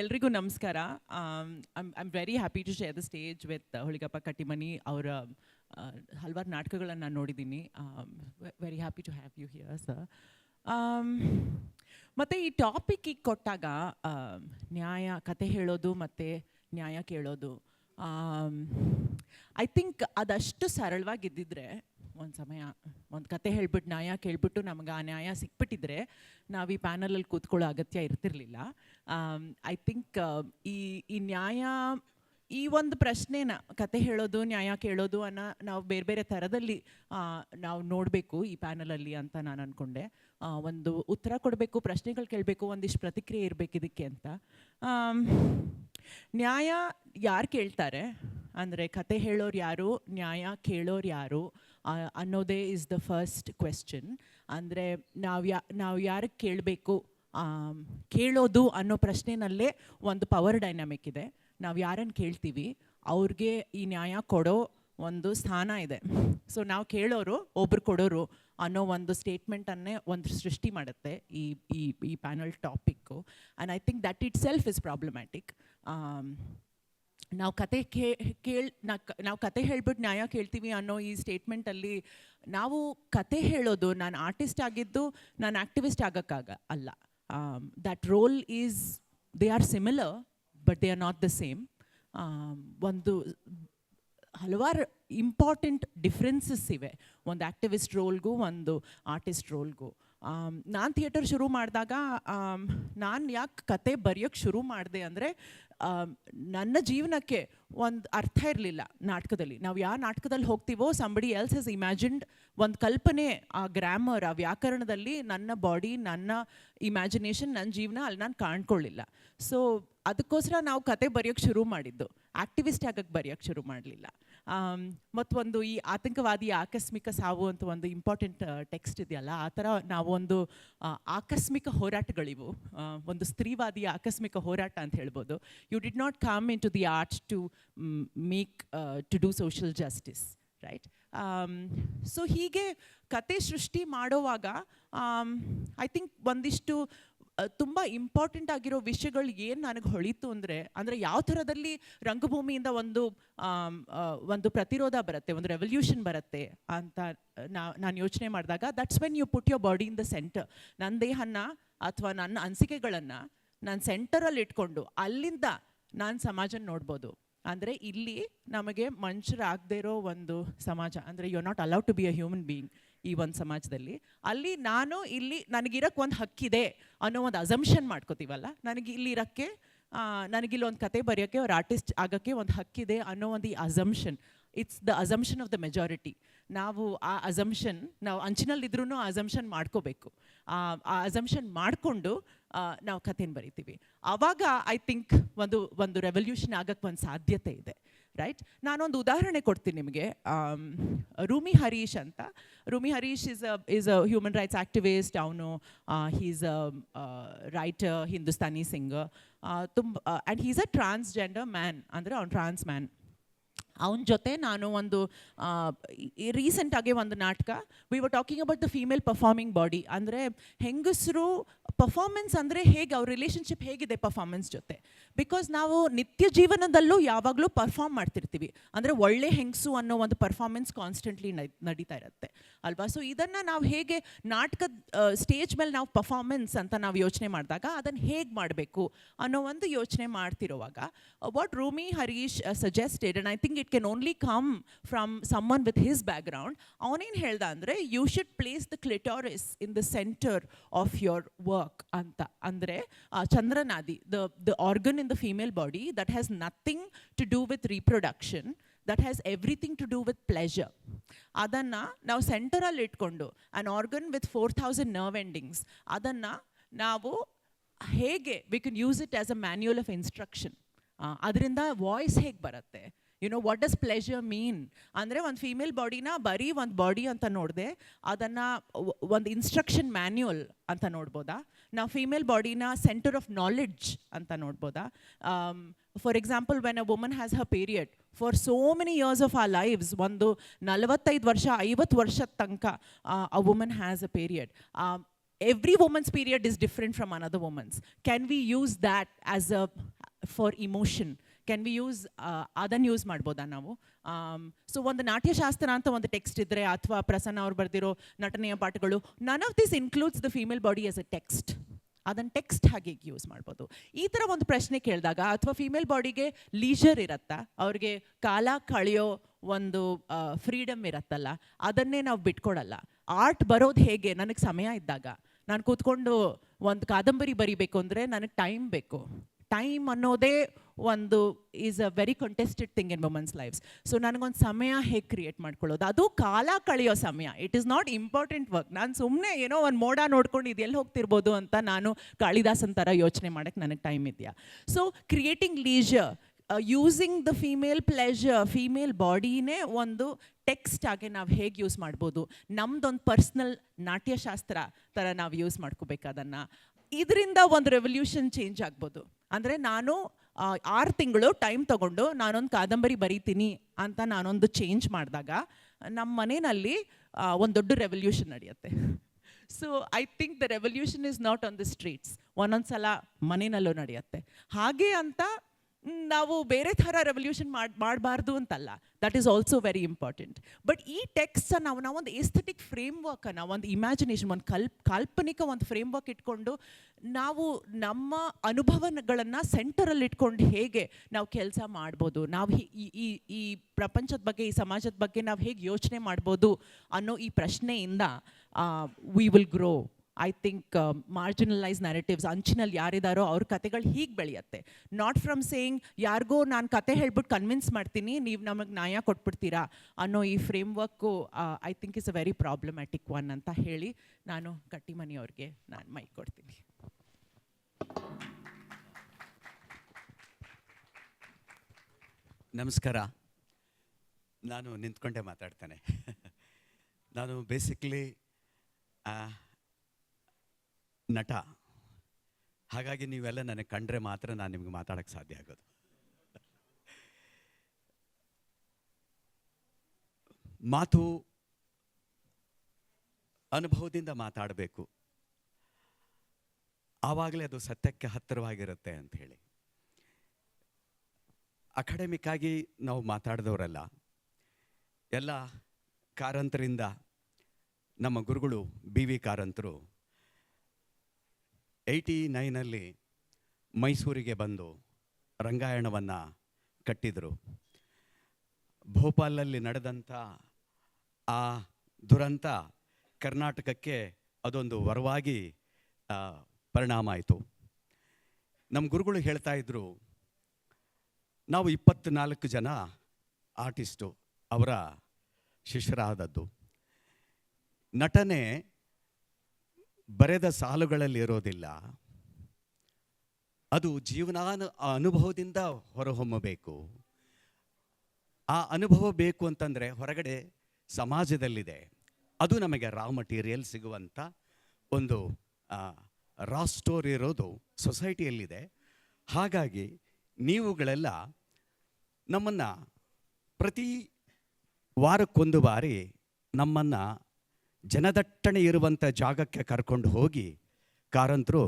ಎಲ್ರಿಗೂ ನಮಸ್ಕಾರ. I'm very happy to share the stage with Huligappa Kattimani. ಅವರ ಹಲವಾರು ನಾಟಕಗಳನ್ನು ನಾನು ನೋಡಿದ್ದೀನಿ. Very happy to have you here sir. ಮತ್ತು ಈ ಟಾಪಿಕ್ ಈಗ ಕೊಟ್ಟಾಗ ನ್ಯಾಯ ಕತೆ ಹೇಳೋದು ಮತ್ತು ನ್ಯಾಯ ಕೇಳೋದು, ಐ ಥಿಂಕ್ ಅದಷ್ಟು ಸರಳವಾಗಿದ್ದಿದ್ರೆ ಒಂದು ಸಮಯ ಒಂದು ಕತೆ ಹೇಳ್ಬಿಟ್ಟು ನ್ಯಾಯ ಕೇಳ್ಬಿಟ್ಟು ನಮ್ಗೆ ಆ ನ್ಯಾಯ ಸಿಕ್ಬಿಟ್ಟಿದ್ರೆ ನಾವು ಈ ಪ್ಯಾನಲಲ್ಲಿ ಕೂತ್ಕೊಳ್ಳೋ ಅಗತ್ಯ ಇರ್ತಿರ್ಲಿಲ್ಲ. ಐ ಥಿಂಕ್ ಈ ನ್ಯಾಯ, ಈ ಒಂದು ಪ್ರಶ್ನೆನ ಕತೆ ಹೇಳೋದು ನ್ಯಾಯ ಕೇಳೋದು ಅನ್ನೋ ನಾವು ಬೇರೆ ಬೇರೆ ಥರದಲ್ಲಿ ನಾವು ನೋಡಬೇಕು ಈ ಪ್ಯಾನಲಲ್ಲಿ ಅಂತ ನಾನು ಅಂದ್ಕೊಂಡೆ. ಒಂದು ಉತ್ತರ ಕೊಡಬೇಕು, ಪ್ರಶ್ನೆಗಳು ಕೇಳಬೇಕು, ಒಂದಿಷ್ಟು ಪ್ರತಿಕ್ರಿಯೆ ಇರಬೇಕು ಇದಕ್ಕೆ ಅಂತ. ನ್ಯಾಯ ಯಾರು ಕೇಳ್ತಾರೆ ಅಂದರೆ ಕತೆ ಹೇಳೋರು ಯಾರು, ನ್ಯಾಯ ಕೇಳೋರು ಯಾರು ಅನ್ನೋದೇ ಇಸ್ ದ ಫಸ್ಟ್ ಕ್ವೆಶ್ಚನ್. ಅಂದರೆ ನಾವು ಯಾರಿಗೆ ಕೇಳಬೇಕು, ಕೇಳೋದು ಅನ್ನೋ ಪ್ರಶ್ನೆನಲ್ಲೇ ಒಂದು ಪವರ್ ಡೈನಾಮಿಕ್ ಇದೆ. ನಾವು ಯಾರನ್ನು ಕೇಳ್ತೀವಿ ಅವ್ರಿಗೆ ಈ ನ್ಯಾಯ ಕೊಡೋ ಒಂದು ಸ್ಥಾನ ಇದೆ. ಸೊ ನಾವು ಕೇಳೋರು ಒಬ್ರು ಕೊಡೋರು ಅನ್ನೋ ಒಂದು ಸ್ಟೇಟ್ಮೆಂಟನ್ನೇ ಒಂದು ಸೃಷ್ಟಿ ಮಾಡುತ್ತೆ ಈ ಈ ಈ panel topic. And I think that it self is problematic. ನಾವು ಕತೆ ನಾವು ಕತೆ ಹೇಳ್ಬಿಟ್ಟು ನ್ಯಾಯ ಕೇಳ್ತೀವಿ ಅನ್ನೋ ಈ ಸ್ಟೇಟ್ಮೆಂಟಲ್ಲಿ ನಾವು ಕತೆ ಹೇಳೋದು, ನಾನು ಆರ್ಟಿಸ್ಟ್ ಆಗಿದ್ದು ನಾನು ಆ್ಯಕ್ಟಿವಿಸ್ಟ್ ಅಲ್ಲ. That role is, they are similar but they are not the same. ಒಂದು ಹಲವಾರು ಇಂಪಾರ್ಟೆಂಟ್ ಡಿಫ್ರೆನ್ಸಸ್ ಇವೆ ಒಂದು ಆ್ಯಕ್ಟಿವಿಸ್ಟ್ ರೋಲ್ಗೂ ಒಂದು ಆರ್ಟಿಸ್ಟ್ ರೋಲ್ಗೂ. ನಾನು ಥಿಯೇಟರ್ ಶುರು ಮಾಡಿದಾಗ ನಾನು ಯಾಕೆ ಕತೆ ಬರೆಯೋಕ್ಕೆ ಶುರು ಮಾಡಿದೆ ಅಂದರೆ ನನ್ನ ಜೀವನಕ್ಕೆ ಒಂದು ಅರ್ಥ ಇರಲಿಲ್ಲ ನಾಟಕದಲ್ಲಿ. ನಾವು ಯಾವ ನಾಟಕದಲ್ಲಿ ಹೋಗ್ತೀವೋ ಸಂಬಡಿ ಎಲ್ಸ್ ಹ್ಯಾಸ್ ಇಮ್ಯಾಜಿನ್ಡ್ ಒಂದು ಕಲ್ಪನೆ, ಆ ಗ್ರಾಮರ್, ಆ ವ್ಯಾಕರಣದಲ್ಲಿ ನನ್ನ ಬಾಡಿ, ನನ್ನ ಇಮ್ಯಾಜಿನೇಷನ್, ನನ್ನ ಜೀವನ ಅಲ್ಲಿ ನಾನು ಕಾಣ್ಕೊಳ್ಳಿಲ್ಲ. ಸೊ ಅದಕ್ಕೋಸ್ಕರ ನಾವು ಕತೆ ಬರೆಯೋಕ್ಕೆ ಶುರು ಮಾಡಿದ್ದು, ಆ್ಯಕ್ಟಿವಿಸ್ಟ್ ಆಗಕ್ಕೆ ಬರೆಯೋಕ್ಕೆ ಶುರು ಮಾಡಲಿಲ್ಲ. ಮತ್ತೊಂದು ಈ ಆತಂಕವಾದಿ ಆಕಸ್ಮಿಕ ಸಾವು ಅಂತ ಒಂದು ಇಂಪಾರ್ಟೆಂಟ್ ಟೆಕ್ಸ್ಟ್ ಇದೆಯಲ್ಲ, ಆ ಥರ ನಾವೊಂದು ಆಕಸ್ಮಿಕ ಹೋರಾಟಗಳಿವು, ಒಂದು ಸ್ತ್ರೀವಾದಿಯ ಆಕಸ್ಮಿಕ ಹೋರಾಟ ಅಂತ ಹೇಳ್ಬೋದು. You did not come in to the art to make to do social justice, right? So ಹೀಗೆ ಕತೆ ಸೃಷ್ಟಿ ಮಾಡೋವಾಗ ಐ ಥಿಂಕ್ ಒಂದಿಷ್ಟು ತುಂಬ ಇಂಪಾರ್ಟೆಂಟ್ ಆಗಿರೋ ವಿಷಯಗಳು ಏನು ನನಗೆ ಹೊಳಿತು ಅಂದರೆ ಯಾವ ಥರದಲ್ಲಿ ರಂಗಭೂಮಿಯಿಂದ ಒಂದು ಪ್ರತಿರೋಧ ಬರುತ್ತೆ, ಒಂದು ರೆವಲ್ಯೂಷನ್ ಬರುತ್ತೆ ಅಂತ ನಾನು ಯೋಚನೆ ಮಾಡಿದಾಗ, that's when you put your body in the centre. ನನ್ನ ದೇಹನ ಅಥವಾ ನನ್ನ ಅನಿಸಿಕೆಗಳನ್ನು ನಾನು ಸೆಂಟರಲ್ಲಿ ಇಟ್ಕೊಂಡು ಅಲ್ಲಿಂದ ನಾನು ಸಮಾಜನ ನೋಡ್ಬೋದು. ಅಂದರೆ ಇಲ್ಲಿ ನಮಗೆ ಮನುಷ್ಯರಾಗದೇ ಇರೋ ಒಂದು ಸಮಾಜ, ಅಂದರೆ you are not allowed to be a human being ಈ ಒಂದು ಸಮಾಜದಲ್ಲಿ. ಅಲ್ಲಿ ನಾನು ಇಲ್ಲಿ ನನಗಿರೋಕ್ಕೆ ಒಂದು ಹಕ್ಕಿದೆ ಅನ್ನೋ ಒಂದು ಅಸಂಪ್ಷನ್ ಮಾಡ್ಕೋತೀವಲ್ಲ, ನನಗೆ ಇಲ್ಲಿ ಇರೋಕ್ಕೆ, ನನಗಿಲ್ಲಿ ಒಂದು ಕತೆ ಬರೆಯೋಕ್ಕೆ, ಅವ್ರ ಆರ್ಟಿಸ್ಟ್ ಆಗೋಕ್ಕೆ ಒಂದು ಹಕ್ಕಿದೆ ಅನ್ನೋ ಒಂದು ಈ assumption, it's the assumption of the majority. ನಾವು ಆ ಅಸಂಪ್ಷನ್, ನಾವು ಅಂಚಿನಲ್ಲಿದ್ರೂ ಆ ಅಸಂಪ್ಷನ್ ಮಾಡ್ಕೋಬೇಕು. ಆ ಅಸಂಪ್ಷನ್ ಮಾಡಿಕೊಂಡು ನಾವು ಕಥೆನ ಬರಿತೀವಿ. ಆವಾಗ ಐ ಥಿಂಕ್ ಒಂದು ರೆವಲ್ಯೂಷನ್ ಆಗೋಕ್ಕೆ ಒಂದು ಸಾಧ್ಯತೆ ಇದೆ, ರೈಟ್? ನಾನೊಂದು ಉದಾಹರಣೆ ಕೊಡ್ತೀನಿ ನಿಮಗೆ. ರೂಮಿ ಹರೀಶ್ ಅಂತ. Rumi Harish is a human rights activist. ಅವನು he's a writer, Hindustani singer, and he's a transgender man, ಅಂದರೆ ಅವ್ನು ಟ್ರಾನ್ಸ್ ಮ್ಯಾನ್. ಅವನ ಜೊತೆ ನಾನು ಒಂದು ರೀಸೆಂಟಾಗಿ ಒಂದು ನಾಟಕ, we were talking about the female performing body. ಅಂದರೆ ಹೆಂಗಸರು ಪರ್ಫಾರ್ಮೆನ್ಸ್ ಅಂದರೆ ಹೇಗೆ, ಅವ್ರ ರಿಲೇಷನ್ಶಿಪ್ ಹೇಗಿದೆ ಪರ್ಫಾರ್ಮೆನ್ಸ್ ಜೊತೆ. ಬಿಕಾಸ್ ನಾವು ನಿತ್ಯ ಜೀವನದಲ್ಲೂ ಯಾವಾಗಲೂ ಪರ್ಫಾರ್ಮ್ ಮಾಡ್ತಿರ್ತೀವಿ, ಅಂದರೆ ಒಳ್ಳೆ ಹೆಂಗಸು ಅನ್ನೋ ಒಂದು ಪರ್ಫಾರ್ಮೆನ್ಸ್ ಕಾನ್ಸ್ಟೆಂಟ್ಲಿ ನಡೀತಾ ಇರುತ್ತೆ ಅಲ್ವಾ? ಸೊ ಇದನ್ನು ನಾವು ಹೇಗೆ ನಾಟಕದ ಸ್ಟೇಜ್ ಮೇಲೆ ನಾವು ಪರ್ಫಾರ್ಮೆನ್ಸ್ ಅಂತ ನಾವು ಯೋಚನೆ ಮಾಡಿದಾಗ ಅದನ್ನು ಹೇಗೆ ಮಾಡಬೇಕು ಅನ್ನೋ ಒಂದು ಯೋಚನೆ ಮಾಡ್ತಿರುವಾಗ, what Rumi Harish suggested, and I think it can only come from someone with his background. ಅವನೇನು ಹೇಳ್ದ ಅಂದರೆ, you should place the clitoris in the centre of your work ಅಂತ. ಅಂದರೆ ಚಂದ್ರನಾದಿ, the organ in the female body that has nothing to do with reproduction, that has everything to do with pleasure. adanna ನಾವು ಸೆಂಟರಲ್ಲಿ ಇಟ್ಕೊಂಡು, an organ with 4000 nerve endings, adanna ನಾವು ಹೇಗೆ we can use it as a manual of instruction. ಅದರಿಂದ voice ಹೇಗೆ ಬರುತ್ತೆ, you know what does pleasure mean. ಅಂದರೆ ಒಂದು female ಬಾಡಿನ ಬರೀ ಒಂದು ಬಾಡಿ ಅಂತ ನೋಡಿದೆ, ಅದನ್ನು ಒಂದು ಇನ್ಸ್ಟ್ರಕ್ಷನ್ ಮ್ಯಾನ್ಯುಯಲ್ ಅಂತ ನೋಡ್ಬೋದಾ? ನಾವು ಫೀಮೇಲ್ ಬಾಡಿನ ಸೆಂಟರ್ ಆಫ್ ನಾಲೆಡ್ಜ್ ಅಂತ ನೋಡ್ಬೋದಾ? For example, when a woman has her period for so many years of our lives, ಒಂದು 45 ವರ್ಷ 50 ವರ್ಷದ ತನಕ a woman has a period. every woman's period is different from another woman's. Can we use that as a for emotion? Can we use ಅದನ್ನು use ಮಾಡ್ಬೋದಾ ನಾವು? So ಒಂದು ನಾಟ್ಯಶಾಸ್ತ್ರ ಅಂತ ಒಂದು ಟೆಕ್ಸ್ಟ್ ಇದ್ದರೆ, ಅಥವಾ ಪ್ರಸನ್ನ ಅವ್ರು ಬರೆದಿರೋ ನಟನೆಯ ಪಾಠಗಳು, none of this includes the female body as a text. ಅದನ್ನು ಟೆಕ್ಸ್ಟ್ ಹಾಗೆ ಯೂಸ್ ಮಾಡ್ಬೋದು. ಈ ಥರ ಒಂದು ಪ್ರಶ್ನೆ ಕೇಳಿದಾಗ, ಅಥವಾ ಫೀಮೇಲ್ ಬಾಡಿಗೆ ಲೀಜರ್ ಇರತ್ತಾ, ಅವ್ರಿಗೆ ಕಾಲ ಕಳೆಯೋ ಒಂದು ಫ್ರೀಡಮ್ ಇರತ್ತಲ್ಲ, ಅದನ್ನೇ ನಾವು ಬಿಟ್ಕೊಡಲ್ಲ. ಆರ್ಟ್ ಬರೋದು ಹೇಗೆ? ನನಗೆ ಸಮಯ ಇದ್ದಾಗ ನಾನು ಕೂತ್ಕೊಂಡು ಒಂದು ಕಾದಂಬರಿ ಬರಿಬೇಕು ಅಂದರೆ ನನಗೆ ಟೈಮ್ ಬೇಕು. ಟೈಮ್ ಅನ್ನೋದೇ ಒಂದು is a very contested thing in women's lifes. So ನನಗೊಂದು ಸಮಯ ಹೇಗೆ ಕ್ರಿಯೇಟ್ ಮಾಡ್ಕೊಳ್ಳೋದು, ಅದು ಕಾಲ ಕಳೆಯೋ ಸಮಯ. It is not important work. ನಾನು ಸುಮ್ಮನೆ ಏನೋ ಒಂದು ಮೋಡ ನೋಡ್ಕೊಂಡು ಇದು ಎಲ್ಲಿ ಹೋಗ್ತಿರ್ಬೋದು ಅಂತ ನಾನು ಕಾಳಿದಾಸನ್ ಥರ ಯೋಚನೆ ಮಾಡೋಕ್ಕೆ ನನಗೆ ಟೈಮ್ ಇದೆಯಾ? So creating leisure, using the female pleasure, female ಬಾಡಿನೇ ಒಂದು ಟೆಕ್ಸ್ಟ್ ಆಗಿ ನಾವು ಹೇಗೆ ಯೂಸ್ ಮಾಡ್ಬೋದು, ನಮ್ದೊಂದು ಪರ್ಸ್ನಲ್ ನಾಟ್ಯಶಾಸ್ತ್ರ ಥರ ನಾವು ಯೂಸ್ ಮಾಡ್ಕೋಬೇಕು ಅದನ್ನು. ಇದರಿಂದ ಒಂದು ರೆವಲ್ಯೂಷನ್ ಚೇಂಜ್ ಆಗ್ಬೋದು. ಅಂದರೆ ನಾನು 6 ತಿಂಗಳು ಟೈಮ್ ತೊಗೊಂಡು ನಾನೊಂದು ಕಾದಂಬರಿ ಬರೀತೀನಿ ಅಂತ ನಾನೊಂದು ಚೇಂಜ್ ಮಾಡಿದಾಗ ನಮ್ಮ ಮನೆಯಲ್ಲಿ ಒಂದು ದೊಡ್ಡ ರೆವಲ್ಯೂಷನ್ ನಡೆಯುತ್ತೆ. So I think the revolution is not on the streets, ಒಂದೊಂದು ಸಲ ಮನೆಯಲ್ಲೂ ನಡೆಯುತ್ತೆ. ಹಾಗೆ ಅಂತ ನಾವು ಬೇರೆ ಥರ ರೆವಲ್ಯೂಷನ್ ಮಾಡಬಾರ್ದು ಅಂತಲ್ಲ, that is also very important. But ಈ ಟೆಕ್ಸ್ಟ್ ನಾವೊಂದು ಎಸ್ಥೆಟಿಕ್ ಫ್ರೇಮ್ ವರ್ಕನ್ನು, ಒಂದು ಇಮ್ಯಾಜಿನೇಷನ್, ಒಂದು ಕಾಲ್ಪನಿಕ ಒಂದು ಫ್ರೇಮ್ ವರ್ಕ್ ಇಟ್ಕೊಂಡು ನಾವು ನಮ್ಮ ಅನುಭವಗಳನ್ನು ಸೆಂಟರಲ್ಲಿ ಇಟ್ಕೊಂಡು ಹೇಗೆ ನಾವು ಕೆಲಸ ಮಾಡ್ಬೋದು, ನಾವು ಈ ಪ್ರಪಂಚದ ಬಗ್ಗೆ, ಈ ಸಮಾಜದ ಬಗ್ಗೆ ನಾವು ಹೇಗೆ ಯೋಚನೆ ಮಾಡ್ಬೋದು ಅನ್ನೋ ಈ ಪ್ರಶ್ನೆಯಿಂದ we will grow. I think marginalise narratives, ಅಂಚಿನಲ್ಲಿ ಯಾರಿದಾರೋ ಅವ್ರ ಕತೆಗಳು ಹೀಗೆ ಬೆಳೆಯುತ್ತೆ. ನಾಟ್ ಫ್ರಮ್ ಸೇಯಿಂಗ್ ಯಾರಿಗೋ ನಾನು ಕತೆ ಹೇಳ್ಬಿಟ್ಟು ಕನ್ವಿನ್ಸ್ ಮಾಡ್ತೀನಿ, ನೀವು ನಮಗೆ ನ್ಯಾಯ ಕೊಟ್ಬಿಡ್ತೀರಾ ಅನ್ನೋ ಈ frame work I think is a very problematic one ಅಂತ ಹೇಳಿ ನಾನು ಕಟ್ಟಿಮನಿಯವ್ರಿಗೆ ನಾನು ಮೈಕ್ ಕೊಡ್ತೀನಿ. ನಮಸ್ಕಾರ. ನಾನು ನಿಂತ್ಕೊಂಡೇ ಮಾತಾಡ್ತೇನೆ. ನಾನು ಬೇಸಿಕ್ಲಿ ನಟ, ಹಾಗಾಗಿ ನೀವೆಲ್ಲ ನನಗೆ ಕಂಡ್ರೆ ಮಾತ್ರ ನಾನು ನಿಮ್ಗೆ ಮಾತಾಡೋಕ್ಕೆ ಸಾಧ್ಯ ಆಗೋದು. ಮಾತು ಅನುಭವದಿಂದ ಮಾತಾಡಬೇಕು, ಆವಾಗಲೇ ಅದು ಸತ್ಯಕ್ಕೆ ಹತ್ತಿರವಾಗಿರುತ್ತೆ ಅಂತ ಹೇಳಿ. ಅಕಾಡೆಮಿಕ್ ಆಗಿ ನಾವು ಮಾತಾಡಿದವರಲ್ಲ, ಎಲ್ಲ ಕಾರಂತರಿಂದ ನಮ್ಮ ಗುರುಗಳು ಬಿ ವಿ ಕಾರಂತರು 89ರಲ್ಲಿ ಮೈಸೂರಿಗೆ ಬಂದು ರಂಗಾಯಣವನ್ನು ಕಟ್ಟಿದರು. ಭೋಪಾಲಲ್ಲಿ ನಡೆದಂಥ ಆ ದುರಂತ ಕರ್ನಾಟಕಕ್ಕೆ ಅದೊಂದು ವರವಾಗಿ ಪರಿಣಾಮ ಆಯಿತು. ನಮ್ಮ ಗುರುಗಳು ಹೇಳ್ತಾ ಇದ್ದರು, ನಾವು 24 ಜನ ಆರ್ಟಿಸ್ಟು ಅವರ ಶಿಷ್ಯರಾದದ್ದು. ನಟನೆ ಬರೆದ ಸಾಲುಗಳಲ್ಲಿ ಇರೋದಿಲ್ಲ, ಅದು ಅನುಭವದಿಂದ ಹೊರಹೊಮ್ಮಬೇಕು. ಆ ಅನುಭವ ಬೇಕು ಅಂತಂದರೆ ಹೊರಗಡೆ ಸಮಾಜದಲ್ಲಿದೆ, ಅದು ನಮಗೆ ರಾ ಮಟೀರಿಯಲ್ ಸಿಗುವಂಥ ಒಂದು ರಾ ಸ್ಟೋರ್ ಇರೋದು ಸೊಸೈಟಿಯಲ್ಲಿದೆ. ಹಾಗಾಗಿ ನೀವುಗಳೆಲ್ಲ ನಮ್ಮನ್ನು ಪ್ರತಿ ವಾರಕ್ಕೊಂದು ಬಾರಿ ನಮ್ಮನ್ನು ಜನದಟ್ಟಣೆ ಇರುವಂಥ ಜಾಗಕ್ಕೆ ಕರ್ಕೊಂಡು ಹೋಗಿ ಕಾರಂತರು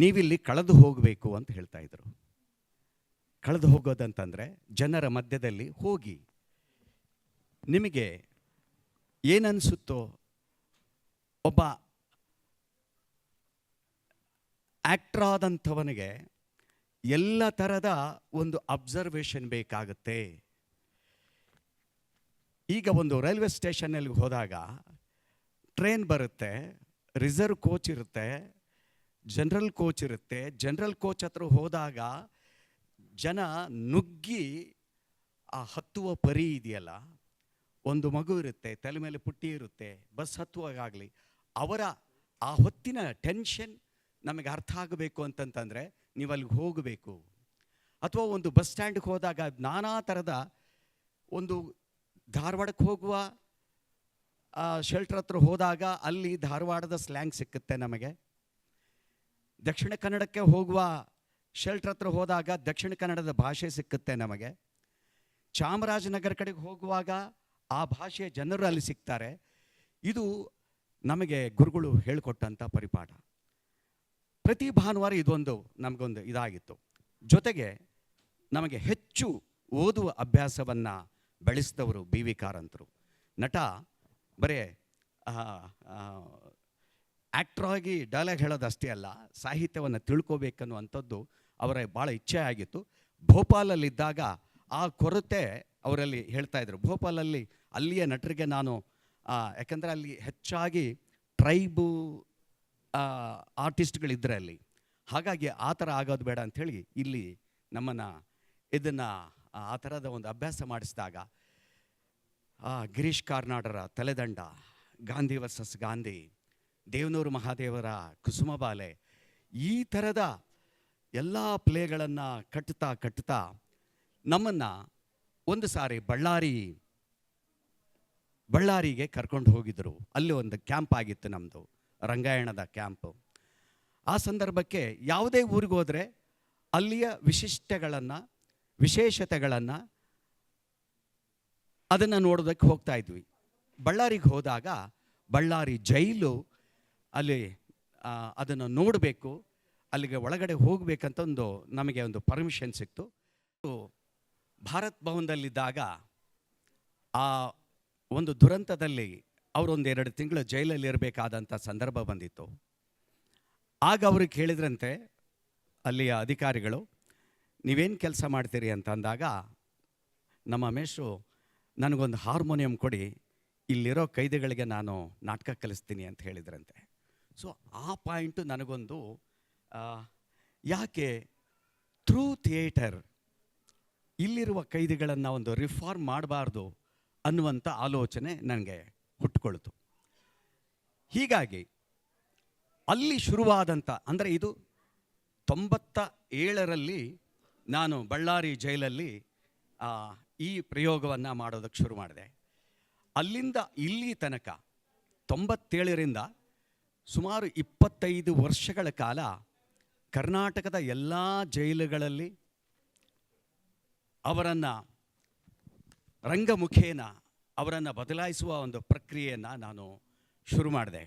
ನೀವಿಲ್ಲಿ ಕಳೆದು ಹೋಗಬೇಕು ಅಂತ ಹೇಳ್ತಾ ಇದ್ರು. ಕಳೆದು ಹೋಗೋದಂತಂದರೆ ಜನರ ಮಧ್ಯದಲ್ಲಿ ಹೋಗಿ ನಿಮಗೆ ಏನನ್ಸುತ್ತೋ, ಒಬ್ಬ ಆ್ಯಕ್ಟ್ರ್ ಆದಂಥವನಿಗೆ ಎಲ್ಲ ಥರದ ಒಂದು ಅಬ್ಸರ್ವೇಷನ್ ಬೇಕಾಗುತ್ತೆ. ಈಗ ಒಂದು ರೈಲ್ವೆ ಸ್ಟೇಷನ್ನಲ್ಲಿ ಹೋದಾಗ ಟ್ರೈನ್ ಬರುತ್ತೆ, ರಿಸರ್ವ್ ಕೋಚ್ ಇರುತ್ತೆ, ಜನರಲ್ ಕೋಚ್ ಇರುತ್ತೆ. ಜನರಲ್ ಕೋಚ್ ಹತ್ರ ಹೋದಾಗ ಜನ ನುಗ್ಗಿ ಆ ಹತ್ತುವ ಪರಿ ಇದೆಯಲ್ಲ, ಒಂದು ಮಗು ಇರುತ್ತೆ, ತಲೆ ಮೇಲೆ ಪುಟ್ಟಿ ಇರುತ್ತೆ, ಬಸ್ ಹತ್ತುವಾಗಲಿ ಅವರ ಆ ಹೊತ್ತಿನ ಟೆನ್ಷನ್ ನಮಗೆ ಅರ್ಥ ಆಗಬೇಕು ಅಂತಂತಂದರೆ ನೀವು ಅಲ್ಲಿಗೆ ಹೋಗಬೇಕು. ಅಥವಾ ಒಂದು ಬಸ್ ಸ್ಟ್ಯಾಂಡ್ಗೆ ಹೋದಾಗ ನಾನಾ ಥರದ ಒಂದು ಧಾರವಾಡಕ್ಕೆ ಹೋಗುವ ಶೆಲ್ಟರ್ ಹತ್ರ ಹೋದಾಗ ಅಲ್ಲಿ ಧಾರವಾಡದ ಸ್ಲ್ಯಾಂಗ್ ಸಿಕ್ಕುತ್ತೆ ನಮಗೆ. ದಕ್ಷಿಣ ಕನ್ನಡಕ್ಕೆ ಹೋಗುವ ಶೆಲ್ಟರ್ ಹತ್ರ ಹೋದಾಗ ದಕ್ಷಿಣ ಕನ್ನಡದ ಭಾಷೆ ಸಿಕ್ಕುತ್ತೆ ನಮಗೆ. ಚಾಮರಾಜನಗರ ಕಡೆಗೆ ಹೋಗುವಾಗ ಆ ಭಾಷೆಯ ಜನರು ಅಲ್ಲಿ ಸಿಗ್ತಾರೆ. ಇದು ನಮಗೆ ಗುರುಗಳು ಹೇಳಿಕೊಟ್ಟಂಥ ಪರಿಪಾಠ. ಪ್ರತಿ ಭಾನುವಾರ ಇದೊಂದು ನಮಗೊಂದು ಇದಾಗಿತ್ತು. ಜೊತೆಗೆ ನಮಗೆ ಹೆಚ್ಚು ಓದುವ ಅಭ್ಯಾಸವನ್ನು ಬೆಳೆಸಿದವರು ಬಿ ವಿ ಕಾರಂತರು. ನಟ ಬರೇ ಆ್ಯಕ್ಟ್ರಾಗಿ ಡೈಲಾಗ್ ಹೇಳೋದಷ್ಟೇ ಅಲ್ಲ, ಸಾಹಿತ್ಯವನ್ನು ತಿಳ್ಕೋಬೇಕನ್ನುವಂಥದ್ದು ಅವರ ಭಾಳ ಇಚ್ಛೆ ಆಗಿತ್ತು. ಭೋಪಾಲಲ್ಲಿದ್ದಾಗ ಆ ಕೊರತೆ ಅವರಲ್ಲಿ ಹೇಳ್ತಾಯಿದ್ರು. ಭೋಪಾಲಲ್ಲಿ ಅಲ್ಲಿಯ ನಟರಿಗೆ ನಾನು ಯಾಕಂದರೆ ಅಲ್ಲಿ ಹೆಚ್ಚಾಗಿ ಟ್ರೈಬು ಆರ್ಟಿಸ್ಟ್ಗಳಿದ್ದರೆ ಅಲ್ಲಿ, ಹಾಗಾಗಿ ಆ ಥರ ಆಗೋದು ಬೇಡ ಅಂಥೇಳಿ ಇಲ್ಲಿ ನಮ್ಮನ್ನು ಇದನ್ನು ಆ ಥರದ ಒಂದು ಅಭ್ಯಾಸ ಮಾಡಿಸಿದಾಗ ಗಿರೀಶ್ ಕಾರ್ನಾಡರ ತಲೆದಂಡ, ಗಾಂಧಿ ವರ್ಸಸ್ ಗಾಂಧಿ, ದೇವನೂರು ಮಹಾದೇವರ ಕುಸುಮಬಾಲೆ, ಈ ಥರದ ಎಲ್ಲ ಪ್ಲೇಗಳನ್ನು ಕಟ್ಟುತ್ತಾ ನಮ್ಮನ್ನು ಒಂದು ಸಾರಿ ಬಳ್ಳಾರಿಗೆ ಕರ್ಕೊಂಡು ಹೋಗಿದ್ದರು. ಅಲ್ಲಿ ಒಂದು ಕ್ಯಾಂಪ್ ಆಗಿತ್ತು ನಮ್ಮದು, ರಂಗಾಯಣದ ಕ್ಯಾಂಪು. ಆ ಸಂದರ್ಭಕ್ಕೆ ಯಾವುದೇ ಊರಿಗೆ ಹೋದರೆ ಅಲ್ಲಿಯ ವಿಶೇಷತೆಗಳನ್ನು ಅದನ್ನು ನೋಡೋದಕ್ಕೆ ಹೋಗ್ತಾ ಇದ್ವಿ. ಬಳ್ಳಾರಿಗೆ ಹೋದಾಗ ಬಳ್ಳಾರಿ ಜೈಲು ಅಲ್ಲಿ ಅದನ್ನು ನೋಡಬೇಕು, ಅಲ್ಲಿಗೆ ಒಳಗಡೆ ಹೋಗಬೇಕಂತ ನಮಗೆ ಒಂದು ಪರ್ಮಿಷನ್ ಸಿಕ್ತು. ಭಾರತ್ ಭವನದಲ್ಲಿದ್ದಾಗ ಆ ಒಂದು ದುರಂತದಲ್ಲಿ ಅವರೊಂದು 2 ತಿಂಗಳು ಜೈಲಲ್ಲಿ ಇರಬೇಕಾದಂಥ ಸಂದರ್ಭ ಬಂದಿತ್ತು. ಆಗ ಅವ್ರಿಗೆ ಹೇಳಿದ್ರಂತೆ ಅಲ್ಲಿಯ ಅಧಿಕಾರಿಗಳು, ನೀವೇನು ಕೆಲಸ ಮಾಡ್ತೀರಿ ಅಂತ ಅಂದಾಗ ನಮ್ಮ ಮೇಷ್ರು ನನಗೊಂದು ಹಾರ್ಮೋನಿಯಂ ಕೊಡಿ, ಇಲ್ಲಿರೋ ಕೈದಿಗಳಿಗೆ ನಾನು ನಾಟಕ ಕಲಿಸ್ತೀನಿ ಅಂತ ಹೇಳಿದ್ರಂತೆ. ಸೊ ಆ ಪಾಯಿಂಟು ನನಗೊಂದು ಯಾಕೆ ಥ್ರೂ ಥಿಯೇಟರ್ ಇಲ್ಲಿರುವ ಕೈದಿಗಳನ್ನು ಒಂದು ರಿಫಾರ್ಮ್ ಮಾಡಬಾರ್ದು ಅನ್ನುವಂಥ ಆಲೋಚನೆ ನನಗೆ ಹುಟ್ಟುಕೊಳ್ತು. ಹೀಗಾಗಿ ಅಲ್ಲಿ ಶುರುವಾದಂಥ, ಅಂದರೆ ಇದು 97ರಲ್ಲಿ ನಾನು ಬಳ್ಳಾರಿ ಜೈಲಲ್ಲಿ ಈ ಪ್ರಯೋಗವನ್ನು ಮಾಡೋದಕ್ಕೆ ಶುರು ಮಾಡಿದೆ. ಅಲ್ಲಿಂದ ಇಲ್ಲಿ ತನಕ 97ರಿಂದ ಸುಮಾರು 25 ವರ್ಷಗಳ ಕಾಲ ಕರ್ನಾಟಕದ ಎಲ್ಲ ಜೈಲುಗಳಲ್ಲಿ ಅವರನ್ನು ರಂಗಮುಖೇನ ಅವರನ್ನು ಬದಲಾಯಿಸುವ ಒಂದು ಪ್ರಕ್ರಿಯೆಯನ್ನು ನಾನು ಶುರು ಮಾಡಿದೆ.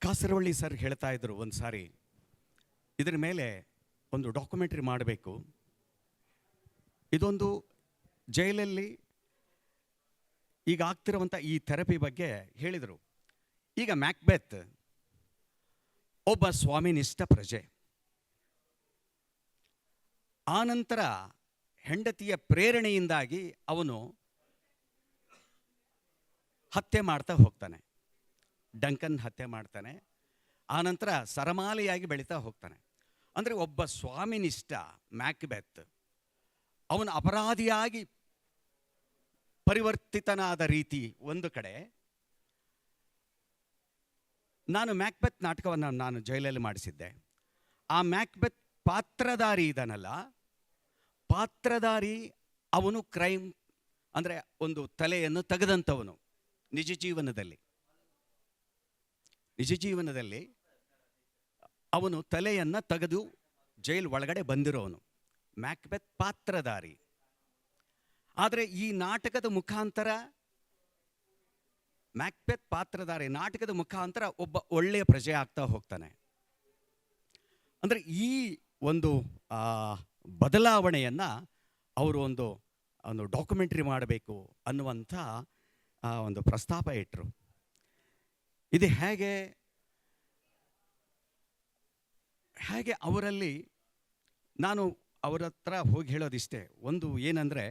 ಕಾಸರವಳ್ಳಿ ಸರ್ ಹೇಳ್ತಾ ಇದ್ರು ಒಂದು ಸಾರಿ, ಇದರ ಮೇಲೆ ಒಂದು ಡಾಕ್ಯುಮೆಂಟ್ರಿ ಮಾಡಬೇಕು. ಇದೊಂದು ಜೈಲಲ್ಲಿ ಈಗ ಆಗ್ತಿರುವಂಥ ಈ ಥೆರಪಿ ಬಗ್ಗೆ ಹೇಳಿದರು. ಈಗ ಮ್ಯಾಕ್ಬೆತ್ ಒಬ್ಬ ಸ್ವಾಮಿನಿಷ್ಠ ಪ್ರಜೆ, ಆನಂತರ ಹೆಂಡತಿಯ ಪ್ರೇರಣೆಯಿಂದಾಗಿ ಅವನು ಹತ್ಯೆ ಮಾಡ್ತಾ ಹೋಗ್ತಾನೆ, ಡಂಕನ್ ಹತ್ಯೆ ಮಾಡ್ತಾನೆ, ಆನಂತರ ಸರಮಾಲೆಯಾಗಿ ಬೆಳೀತಾ ಹೋಗ್ತಾನೆ. ಅಂದರೆ ಒಬ್ಬ ಸ್ವಾಮಿನಿಷ್ಠ ಮ್ಯಾಕ್ಬೆತ್ ಅವನ ಅಪರಾಧಿಯಾಗಿ ಪರಿವರ್ತಿತನಾದ ರೀತಿ ಒಂದು ಕಡೆ. ನಾನು ಮ್ಯಾಕ್ಬೆತ್ ನಾಟಕವನ್ನು ನಾನು ಜೈಲಲ್ಲಿ ಮಾಡಿಸಿದ್ದೆ. ಆ ಮ್ಯಾಕ್ಬೆತ್ ಪಾತ್ರಧಾರಿ ಇದನ್ನಲ್ಲ, ಪಾತ್ರಧಾರಿ ಅವನು ಕ್ರೈಮ್ ಅಂದರೆ ಒಂದು ತಲೆಯನ್ನು ತೆಗೆದಂಥವನು. ನಿಜ ಜೀವನದಲ್ಲಿ ಅವನು ತಲೆಯನ್ನು ತೆಗೆದು ಜೈಲ್ ಒಳಗಡೆ ಬಂದಿರೋವನು ಮ್ಯಾಕ್ಬೆತ್ ಪಾತ್ರಧಾರಿ. ಆದರೆ ಈ ನಾಟಕದ ಮುಖಾಂತರ ಮ್ಯಾಕ್ಬೆತ್ ಪಾತ್ರಧಾರಿ ನಾಟಕದ ಮುಖಾಂತರ ಒಬ್ಬ ಒಳ್ಳೆಯ ಪ್ರಜೆ ಆಗ್ತಾ ಹೋಗ್ತಾನೆ. ಅಂದರೆ ಈ ಒಂದು ಬದಲಾವಣೆಯನ್ನು ಅವರು ಒಂದು ಡಾಕ್ಯುಮೆಂಟ್ರಿ ಮಾಡಬೇಕು ಅನ್ನುವಂಥ ಒಂದು ಪ್ರಸ್ತಾಪ ಇಟ್ಟರು. ಇದು ಹೇಗೆ ಅವರಲ್ಲಿ ನಾನು ಅವರ ಹತ್ರ ಹೋಗಿ ಹೇಳೋದಿಷ್ಟೇ, ಒಂದು ಏನಂದರೆ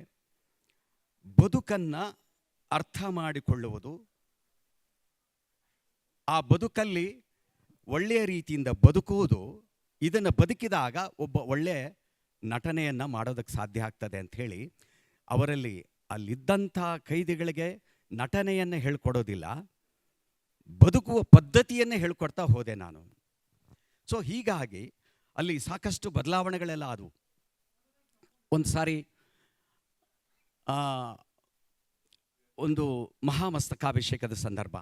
ಬದುಕನ್ನು ಅರ್ಥ ಮಾಡಿಕೊಳ್ಳುವುದು, ಆ ಬದುಕಲ್ಲಿ ಒಳ್ಳೆಯ ರೀತಿಯಿಂದ ಬದುಕುವುದು, ಇದನ್ನು ಬದುಕಿದಾಗ ಒಬ್ಬ ಒಳ್ಳೆಯ ನಟನೆಯನ್ನು ಮಾಡೋದಕ್ಕೆ ಸಾಧ್ಯ ಆಗ್ತದೆ ಅಂಥೇಳಿ ಅವರಲ್ಲಿ ಅಲ್ಲಿದ್ದಂಥ ಕೈದಿಗಳಿಗೆ ನಟನೆಯನ್ನು ಹೇಳ್ಕೊಡೋದಿಲ್ಲ, ಬದುಕುವ ಪದ್ಧತಿಯನ್ನೇ ಹೇಳ್ಕೊಡ್ತಾ ಹೋದೆ ನಾನು. ಸೊ ಹೀಗಾಗಿ ಅಲ್ಲಿ ಸಾಕಷ್ಟು ಬದಲಾವಣೆಗಳೆಲ್ಲ ಆದವು. ಒಂದು ಸಾರಿ ಒಂದು ಮಹಾಮಸ್ತಕಾಭಿಷೇಕದ ಸಂದರ್ಭ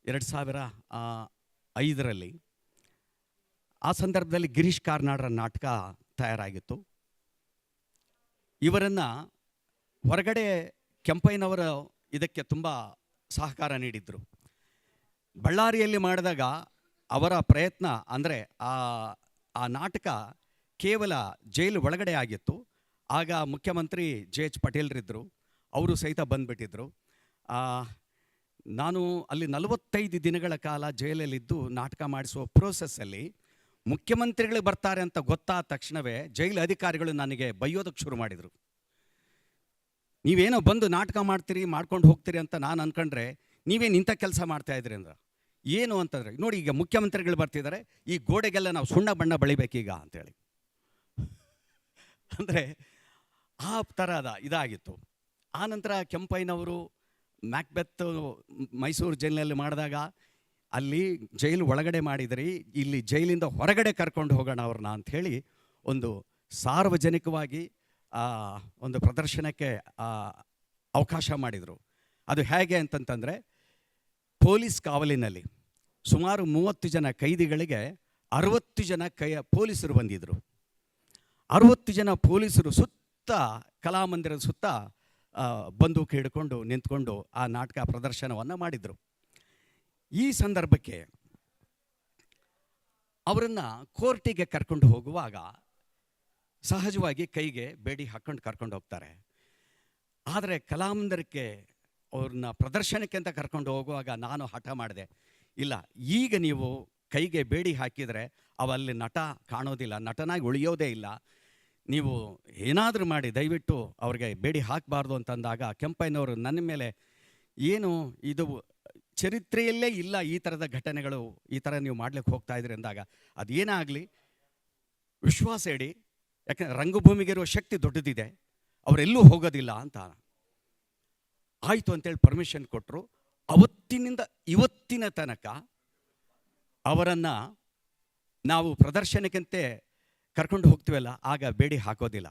2005ರಲ್ಲಿ. ಆ ಸಂದರ್ಭದಲ್ಲಿ ಗಿರೀಶ್ ಕಾರ್ನಾಡರ ನಾಟಕ ತಯಾರಾಗಿತ್ತು. ಇವರನ್ನು ಹೊರಗಡೆ ಕೆಂಪಯ್ಯನವರು ಇದಕ್ಕೆ ತುಂಬ ಸಹಕಾರ ನೀಡಿದರು. ಬಳ್ಳಾರಿಯಲ್ಲಿ ಮಾಡಿದಾಗ ಅವರ ಪ್ರಯತ್ನ ಅಂದರೆ ಆ ನಾಟಕ ಕೇವಲ ಜೈಲು ಒಳಗಡೆ ಆಗಿತ್ತು. ಆಗ ಮುಖ್ಯಮಂತ್ರಿ JH ಪಟೇಲ್ರಿದ್ದರು, ಅವರು ಸಹಿತ ಬಂದುಬಿಟ್ಟಿದ್ರು. ನಾನು ಅಲ್ಲಿ 45 ದಿನಗಳ ಕಾಲ ಜೈಲಲ್ಲಿದ್ದು ನಾಟಕ ಮಾಡಿಸುವ ಪ್ರೋಸೆಸ್ಸಲ್ಲಿ ಮುಖ್ಯಮಂತ್ರಿಗಳು ಬರ್ತಾರೆ ಅಂತ ಗೊತ್ತಾದ ತಕ್ಷಣವೇ ಜೈಲು ಅಧಿಕಾರಿಗಳು ನನಗೆ ಬೈಯೋದಕ್ಕೆ ಶುರು ಮಾಡಿದರು. ನೀವೇನೋ ಬಂದು ನಾಟಕ ಮಾಡ್ತೀರಿ, ಮಾಡ್ಕೊಂಡು ಹೋಗ್ತೀರಿ ಅಂತ ನಾನು ಅಂದ್ಕೊಂಡ್ರೆ ನೀವೇನು ಇಂಥ ಕೆಲಸ ಮಾಡ್ತಾಯಿದ್ರಿ ಅಂದ್ರೆ ಏನು ಅಂತಂದರೆ, ನೋಡಿ ಈಗ ಮುಖ್ಯಮಂತ್ರಿಗಳು ಬರ್ತಿದ್ದಾರೆ, ಈ ಗೋಡೆಗೆಲ್ಲ ನಾವು ಸುಣ್ಣ ಬಣ್ಣ ಬಳಿಬೇಕೀಗ ಅಂತೇಳಿ. ಅಂದರೆ ಆ ಥರದ ಇದಾಗಿತ್ತು. ಆನಂತರ ಕೆಂಪಯ್ಯನವರು ಮ್ಯಾಕ್ಬೆತ್ ಮೈಸೂರು ಜೈಲಿನಲ್ಲಿ ಮಾಡಿದಾಗ ಅಲ್ಲಿ ಜೈಲು ಒಳಗಡೆ ಮಾಡಿದ್ರಿ, ಇಲ್ಲಿ ಜೈಲಿಂದ ಹೊರಗಡೆ ಕರ್ಕೊಂಡು ಹೋಗೋಣ ಅವ್ರನ್ನ ಅಂಥೇಳಿ ಒಂದು ಸಾರ್ವಜನಿಕವಾಗಿ ಒಂದು ಪ್ರದರ್ಶನಕ್ಕೆ ಅವಕಾಶ ಮಾಡಿದರು. ಅದು ಹೇಗೆ ಅಂತಂತಂದರೆ, ಪೊಲೀಸ್ ಕಾವಲಿನಲ್ಲಿ ಸುಮಾರು 30 ಜನ ಕೈದಿಗಳಿಗೆ 60 ಜನ ಪೊಲೀಸರು ಬಂದಿದ್ದರು. 60 ಜನ ಪೊಲೀಸರು ಸುತ್ತ ಕಲಾಮಂದಿರದ ಸುತ್ತ ಬಂದೂಕು ಹಿಡ್ಕೊಂಡು ನಿಂತ್ಕೊಂಡು ಆ ನಾಟಕ ಪ್ರದರ್ಶನವನ್ನು ಮಾಡಿದರು. ಈ ಸಂದರ್ಭಕ್ಕೆ ಅವರನ್ನು ಕೋರ್ಟಿಗೆ ಕರ್ಕೊಂಡು ಹೋಗುವಾಗ ಸಹಜವಾಗಿ ಕೈಗೆ ಬೇಡಿ ಹಾಕ್ಕೊಂಡು ಕರ್ಕೊಂಡು ಹೋಗ್ತಾರೆ. ಆದರೆ ಕಲಾಮಂದಿರಕ್ಕೆ ಅವ್ರನ್ನ ಪ್ರದರ್ಶನಕ್ಕೆ ಅಂತ ಕರ್ಕೊಂಡು ಹೋಗುವಾಗ ನಾನು ಹಠ ಮಾಡಿದೆ, ಇಲ್ಲ ಈಗ ನೀವು ಕೈಗೆ ಬೇಡಿ ಹಾಕಿದರೆ ಅವಲ್ಲಿ ನಟ ಕಾಣೋದಿಲ್ಲ, ನಟನಾಗಿ ಉಳಿಯೋದೇ ಇಲ್ಲ, ನೀವು ಏನಾದರೂ ಮಾಡಿ ದಯವಿಟ್ಟು ಅವ್ರಿಗೆ ಬೇಡಿ ಹಾಕಬಾರ್ದು ಅಂತಂದಾಗ ಕೆಂಪಯ್ಯನವರು ನನ್ನ ಮೇಲೆ ಏನು ಇದು ಚರಿತ್ರೆಯಲ್ಲೇ ಇಲ್ಲ ಈ ಥರದ ಘಟನೆಗಳು, ಈ ಥರ ನೀವು ಮಾಡ್ಲಿಕ್ಕೆ ಹೋಗ್ತಾ ಇದ್ರಿ ಅಂದಾಗ ಅದೇನಾಗಲಿ ವಿಶ್ವಾಸ ಇಡಿ, ಯಾಕಂದರೆ ರಂಗಭೂಮಿಗೆ ಇರುವ ಶಕ್ತಿ ದೊಡ್ಡದಿದೆ, ಅವರೆಲ್ಲೂ ಹೋಗೋದಿಲ್ಲ ಅಂತ. ಆಯಿತು ಅಂತೇಳಿ ಪರ್ಮಿಷನ್ ಕೊಟ್ಟರು. ಅವತ್ತಿನಿಂದ ಇವತ್ತಿನ ತನಕ ಅವರನ್ನು ನಾವು ಪ್ರದರ್ಶನಕ್ಕಂತೆ ಕರ್ಕೊಂಡು ಹೋಗ್ತೀವಲ್ಲ, ಆಗ ಬೇಡಿ ಹಾಕೋದಿಲ್ಲ.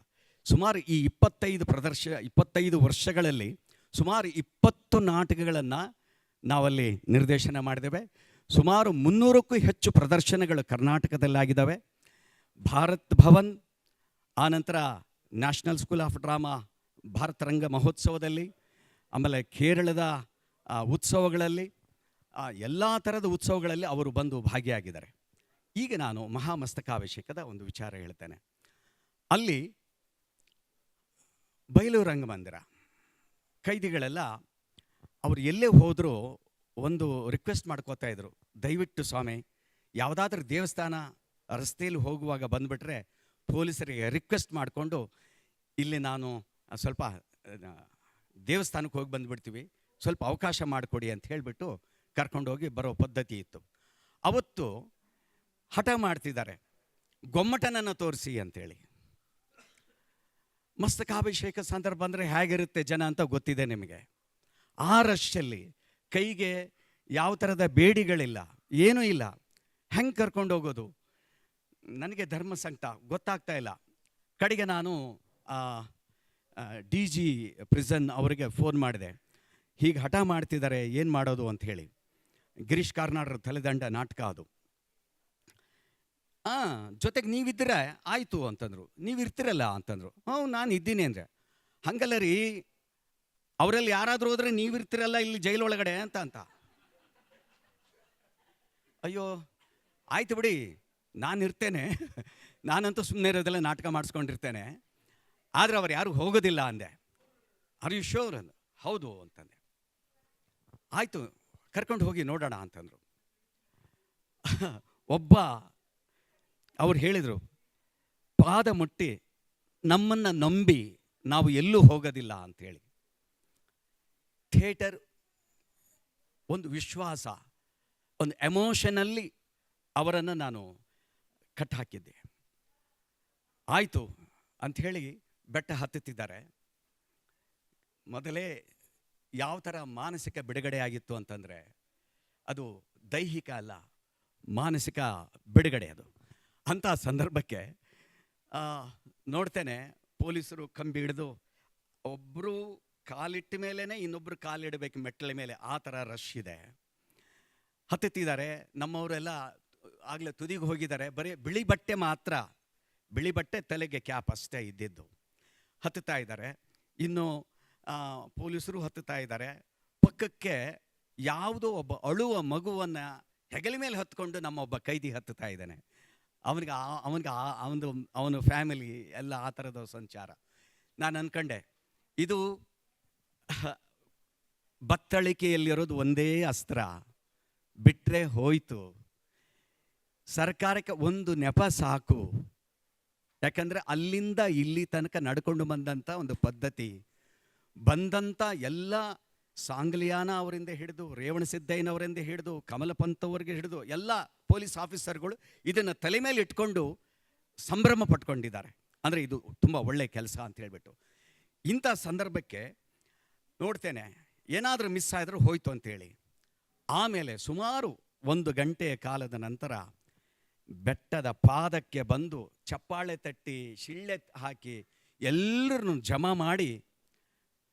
ಸುಮಾರು ಈ 25 ವರ್ಷಗಳಲ್ಲಿ ಸುಮಾರು 20 ನಾಟಕಗಳನ್ನು ನಾವಲ್ಲಿ ನಿರ್ದೇಶನ ಮಾಡಿದ್ದೇವೆ. ಸುಮಾರು 300ಕ್ಕೂ ಹೆಚ್ಚು ಪ್ರದರ್ಶನಗಳು ಕರ್ನಾಟಕದಲ್ಲಾಗಿದ್ದಾವೆ. ಭಾರತ್ ಭವನ್, ಆನಂತರ ನ್ಯಾಷನಲ್ ಸ್ಕೂಲ್ ಆಫ್ ಡ್ರಾಮಾ ಭಾರತ ರಂಗ ಮಹೋತ್ಸವದಲ್ಲಿ, ಆಮೇಲೆ ಕೇರಳದ ಉತ್ಸವಗಳಲ್ಲಿ, ಎಲ್ಲ ಥರದ ಉತ್ಸವಗಳಲ್ಲಿ ಅವರು ಬಂದು ಭಾಗಿಯಾಗಿದ್ದಾರೆ. ಈಗ ನಾನು ಮಹಾಮಸ್ತಕಾಭಿಷೇಕದ ಒಂದು ವಿಚಾರ ಹೇಳ್ತೇನೆ. ಅಲ್ಲಿ ಬಯಲೂರು ರಂಗಮಂದಿರ ಕೈದಿಗಳೆಲ್ಲ ಅವರು ಎಲ್ಲೇ ಹೋದರೂ ಒಂದು ರಿಕ್ವೆಸ್ಟ್ ಮಾಡ್ಕೋತಾ ಇದ್ರು, ದಯವಿಟ್ಟು ಸ್ವಾಮಿ ಯಾವುದಾದ್ರೂ ದೇವಸ್ಥಾನ ರಸ್ತೆಯಲ್ಲಿ ಹೋಗುವಾಗ ಬಂದುಬಿಟ್ರೆ ಪೊಲೀಸರಿಗೆ ರಿಕ್ವೆಸ್ಟ್ ಮಾಡಿಕೊಂಡು ಇಲ್ಲಿ ನಾನು ಸ್ವಲ್ಪ ದೇವಸ್ಥಾನಕ್ಕೆ ಹೋಗಿ ಬಂದುಬಿಡ್ತೀವಿ, ಸ್ವಲ್ಪ ಅವಕಾಶ ಮಾಡಿಕೊಡಿ ಅಂತ ಹೇಳಿಬಿಟ್ಟು ಕರ್ಕೊಂಡೋಗಿ ಬರೋ ಪದ್ಧತಿ ಇತ್ತು. ಅವತ್ತು ಹಠ ಮಾಡ್ತಿದ್ದಾರೆ, ಗೊಮ್ಮಟನನ್ನು ತೋರಿಸಿ ಅಂತೇಳಿ. ಮಸ್ತಕಾಭಿಷೇಕ ಸಂದರ್ಭ ಅಂದರೆ ಹೇಗಿರುತ್ತೆ ಜನ ಅಂತ ಗೊತ್ತಿದೆ ನಿಮಗೆ. ಆ ರಶ್ಶಲ್ಲಿ ಕೈಗೆ ಯಾವ ಥರದ ಬೇಡಿಗಳಿಲ್ಲ, ಏನೂ ಇಲ್ಲ, ಹೆಂಗೆ ಕರ್ಕೊಂಡು ಹೋಗೋದು? ನನಗೆ ಧರ್ಮ ಸಂಕಟ ಗೊತ್ತಾಗ್ತಾ ಇಲ್ಲ. ಕಡೆಗೆ ನಾನು DG ಪ್ರಿಸನ್ ಅವರಿಗೆ ಫೋನ್ ಮಾಡಿದೆ, ಹೀಗೆ ಹಠ ಮಾಡ್ತಿದ್ದಾರೆ, ಏನು ಮಾಡೋದು ಅಂತ ಹೇಳಿ. ಗಿರೀಶ್ ಕಾರ್ನಾಡ್ರ ತಲೆದಂಡ ನಾಟಕ ಅದು. ಜೊತೆಗೆ ನೀವಿದ್ದರೆ ಆಯಿತು ಅಂತಂದರು. ನೀವು ಇರ್ತಿರಲ್ಲ ಅಂತಂದರು. ನಾನು ಇದ್ದೀನಿ ಅಂದರೆ. ಹಂಗಲ್ಲ ರೀ, ಅವರಲ್ಲಿ ಯಾರಾದರೂ ಹೋದರೆ ನೀವಿರ್ತಿರಲ್ಲ ಇಲ್ಲಿ ಜೈಲೊಳಗಡೆ ಅಂತ. ಅಯ್ಯೋ ಆಯ್ತು ಬಿಡಿ, ನಾನು ಇರ್ತೇನೆ, ನಾನಂತೂ ಸುಮ್ಮನೆ ಇರೋದೆಲ್ಲ ನಾಟಕ ಮಾಡಿಸ್ಕೊಂಡಿರ್ತೇನೆ, ಆದರೆ ಅವ್ರು ಯಾರು ಹೋಗೋದಿಲ್ಲ ಅಂದೆ. ಆರ್ ಯು ಶ್ಯೂರ್ ಅಂದ. ಹೌದು ಅಂತಂದೆ. ಆಯಿತು ಕರ್ಕೊಂಡು ಹೋಗಿ ನೋಡೋಣ ಅಂತಂದರು. ಒಬ್ಬ ಅವ್ರು ಹೇಳಿದರು, ಪಾದ ಮುಟ್ಟಿ ನಮ್ಮನ್ನು ನಂಬಿ ನಾವು ಎಲ್ಲೂ ಹೋಗೋದಿಲ್ಲ ಅಂಥೇಳಿ. ಥಿಯೇಟರ್ ಒಂದು ವಿಶ್ವಾಸ, ಒಂದು ಎಮೋಷನಲ್ಲಿ ಅವರನ್ನು ನಾನು ಕಟ್ ಹಾಕಿದ್ದೆ. ಆಯಿತು ಅಂಥೇಳಿ ಬೆಟ್ಟ ಹತ್ತುತ್ತಿದ್ದಾರೆ. ಮೊದಲೇ ಯಾವ ಥರ ಮಾನಸಿಕ ಬಿಡುಗಡೆ ಆಗಿತ್ತು ಅಂತಂದರೆ, ಅದು ದೈಹಿಕ ಅಲ್ಲ, ಮಾನಸಿಕ ಬಿಡುಗಡೆ ಅದು. ಅಂಥ ಸಂದರ್ಭಕ್ಕೆ ನೋಡ್ತೇನೆ ಪೊಲೀಸರು ಕಂಬಿ ಹಿಡಿದು ಒಬ್ಬರು ಕಾಲಿಟ್ಟ ಮೇಲೇ ಇನ್ನೊಬ್ಬರು ಕಾಲಿಡಬೇಕು ಮೆಟ್ಟಲ ಮೇಲೆ, ಆ ಥರ ರಶ್ ಇದೆ. ಹತ್ತುತ್ತಿದ್ದಾರೆ. ನಮ್ಮವರೆಲ್ಲ ಆಗಲೇ ತುದಿಗೆ ಹೋಗಿದ್ದಾರೆ. ಬರೀ ಬಿಳಿ ಬಟ್ಟೆ ಮಾತ್ರ, ಬಿಳಿ ಬಟ್ಟೆ, ತಲೆಗೆ ಕ್ಯಾಪ್ ಅಷ್ಟೇ ಇದ್ದಿದ್ದು. ಹತ್ತುತ್ತಾ ಇದ್ದಾರೆ. ಇನ್ನು ಪೊಲೀಸರು ಹತ್ತುತ್ತಾ ಇದ್ದಾರೆ. ಪಕ್ಕಕ್ಕೆ ಯಾವುದೋ ಒಬ್ಬ ಅಳುವ ಮಗುವನ್ನು ಹೆಗಲ ಮೇಲೆ ಹತ್ಕೊಂಡು ನಮ್ಮ ಒಬ್ಬ ಕೈದಿ ಹತ್ತುತ್ತಾ ಇದ್ದಾನೆ. ಅವನ ಫ್ಯಾಮಿಲಿ ಎಲ್ಲ ಆ ಥರದ ಸಂಚಾರ. ನಾನು ಅನ್ಕೊಂಡೆ, ಇದು ಬತ್ತಳಿಕೆಯಲ್ಲಿರೋದು ಒಂದೇ ಅಸ್ತ್ರ, ಬಿಟ್ಟರೆ ಹೋಯ್ತು. ಸರ್ಕಾರಕ್ಕೆ ಒಂದು ನೆಪ ಸಾಕು. ಯಾಕಂದರೆ ಅಲ್ಲಿಂದ ಇಲ್ಲಿ ತನಕ ನಡ್ಕೊಂಡು ಬಂದಂಥ ಒಂದು ಪದ್ಧತಿ, ಬಂದಂಥ ಎಲ್ಲ ಸಾಂಗ್ಲಿಯಾನ ಅವರಿಂದ ಹಿಡಿದು ರೇವಣಸಿದ್ದಯ್ಯನವರಿಂದ ಹಿಡಿದು ಕಮಲ ಪಂತ್ ಅವರಿಗೆ ಹಿಡಿದು ಎಲ್ಲ ಪೊಲೀಸ್ ಆಫೀಸರ್ಗಳು ಇದನ್ನು ತಲೆ ಮೇಲೆ ಇಟ್ಕೊಂಡು ಸಂಭ್ರಮ ಪಟ್ಕೊಂಡಿದ್ದಾರೆ. ಅಂದರೆ ಇದು ತುಂಬ ಒಳ್ಳೆಯ ಕೆಲಸ ಅಂತ ಹೇಳ್ಬಿಟ್ಟು. ಇಂಥ ಸಂದರ್ಭಕ್ಕೆ ನೋಡ್ತೇನೆ, ಏನಾದರೂ ಮಿಸ್ ಆದರೂ ಹೋಯ್ತು ಅಂತೇಳಿ. ಆಮೇಲೆ ಸುಮಾರು 1 ಗಂಟೆಯ ಕಾಲದ ನಂತರ ಬೆಟ್ಟದ ಪಾದಕ್ಕೆ ಬಂದು ಚಪ್ಪಾಳೆ ತಟ್ಟಿ ಶಿಳ್ಳೆ ಹಾಕಿ ಎಲ್ಲರನ್ನು ಜಮಾ ಮಾಡಿ